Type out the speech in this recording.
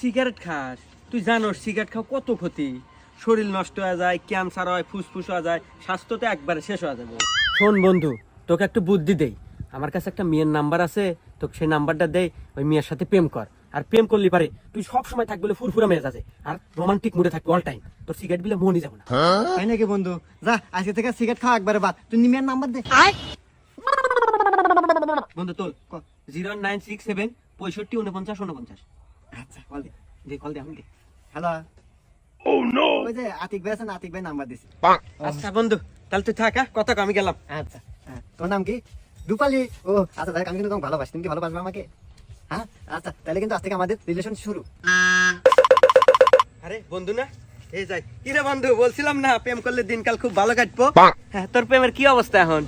Cigarette খাস, তুই জানোস সিগারেট খাও কত ক্ষতি। শরীর নষ্ট হয়ে যায়, ক্যান্সার হয়, ফুসফুস হয়ে যায়, স্বাস্থ্য তো একবারে শেষ হয়ে যাবে। শোন বন্ধু, তোকে একটু বুদ্ধি দেই। আমার কাছে একটা মেয়ের নাম্বার আছে, তোকে সেই নাম্বারটা দেই, ওই মেয়ের সাথে প্রেম কর। আর প্রেম করলি পারে তুই সব সময় থাকবি ফুরফুরা মেয়ে আছে, আর রোমান্টিক মুডে থাকবি অল টাইম। তোর সিগারেট বিলে মনই যাবে না। তাই নাকি বন্ধু? যা আজকে থেকে সিগারেট খাওয়া একবারে বাদ। তুই নিমিয়ার নাম্বার দে। বন্ধু তোল 0967 65 49 49। আচ্ছা কল দে। কল দে, আমি দে। হ্যালো। ওই যে আতিক ভাই আছে না, আতিক ভাই নাম্বার দিছি। আচ্ছা বন্ধু, তাহলে তুই থাক, কথা কম, আমি গেলাম। আচ্ছা হ্যাঁ, তোর নাম কি? রূপালী। ও আচ্ছা দেখ, আমি কিন্তু তোমাকে ভালোবাসি। তুমি কি ভালোবাসবে আমাকে? হ্যাঁ আচ্ছা, তাহলে কিন্তু আজ থেকে আমাদের রিলেশন শুরু। আরে বন্ধু না, এই যাই। কি রে বন্ধু, বলছিলাম না প্রেম করলে দিনকাল খুব ভালো কাটবো। হ্যাঁ, তোর প্রেমের কি অবস্থা এখন?